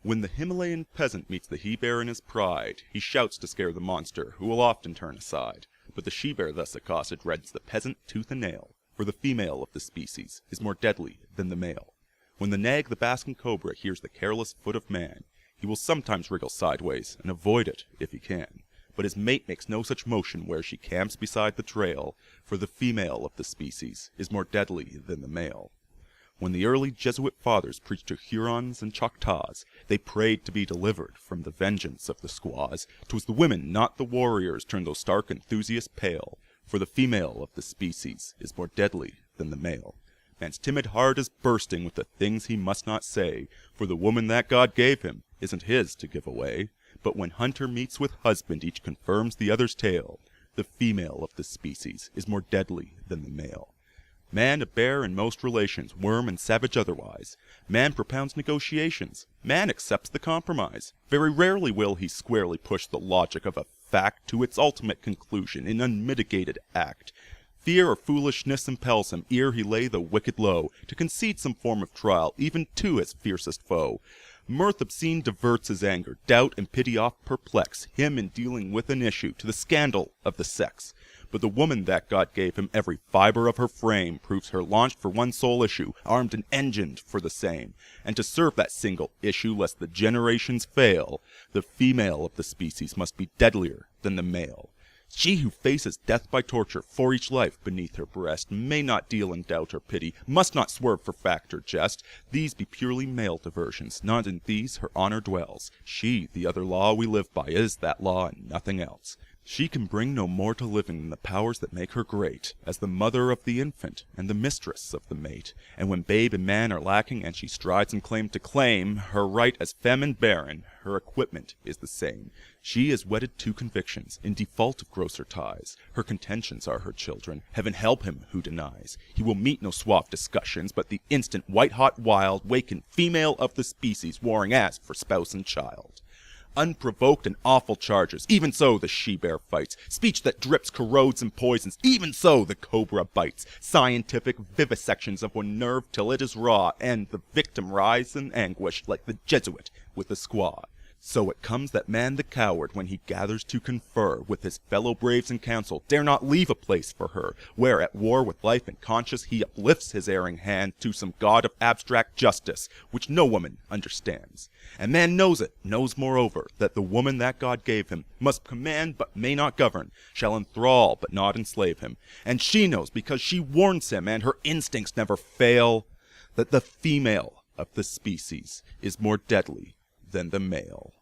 When the Himalayan peasant meets the he-bear in his pride, he shouts to scare the monster, who will often turn aside. But the she-bear thus accosted rends the peasant tooth and nail, for the female of the species is more deadly than the male. When the nag, the basking cobra, hears the careless foot of man, he will sometimes wriggle sideways and avoid it if he can. But his mate makes no such motion where she camps beside the trail, for the female of the species is more deadly than the male. When the early Jesuit fathers preached to Hurons and Choctaws, they prayed to be delivered from the vengeance of the squaws. 'Twas the women, not the warriors, turned those stark enthusiasts pale, for the female of the species is more deadly than the male. Man's timid heart is bursting with the things he must not say, for the woman that God gave him isn't his to give away. But when hunter meets with husband, each confirms the other's tale. The female of the species is more deadly than the male. Man a bear in most relations, worm and savage otherwise. Man propounds negotiations. Man accepts the compromise. Very rarely will he squarely push the logic of a fact to its ultimate conclusion in unmitigated act. Fear or foolishness impels him, ere he lay the wicked low, to concede some form of trial, even to his fiercest foe. Mirth obscene diverts his anger, doubt and pity oft perplex him in dealing with an issue to the scandal of the sex. But the woman that God gave him, every fiber of her frame, proves her launched for one sole issue, armed and engined for the same. And to serve that single issue, lest the generations fail, the female of the species must be deadlier than the male. She who faces death by torture for each life beneath her breast may not deal in doubt or pity, must not swerve for fact or jest. These be purely male diversions, not in these her honor dwells. She, the other law we live by, is that law and nothing else. She can bring no more to living than the powers that make her great, as the mother of the infant and the mistress of the mate. And when babe and man are lacking, and she strides and claim to claim her right as femme and barren, her equipment is the same. She is wedded to convictions, in default of grosser ties. Her contentions are her children. Heaven help him who denies. He will meet no suave discussions, but the instant white-hot wild, wakened female of the species, warring as for spouse and child. Unprovoked and awful charges, even so the she-bear fights. Speech that drips, corrodes, and poisons, even so the cobra bites. Scientific vivisections of one nerve till it is raw, and the victim writhes in anguish like the Jesuit with the squaw. So it comes that man the coward, when he gathers to confer with his fellow braves in council, dare not leave a place for her, where at war with life and conscience he uplifts his erring hand to some god of abstract justice, which no woman understands. And man knows it, knows moreover, that the woman that God gave him must command but may not govern, shall enthrall but not enslave him. And she knows, because she warns him, and her instincts never fail, that the female of the species is more deadly than the male.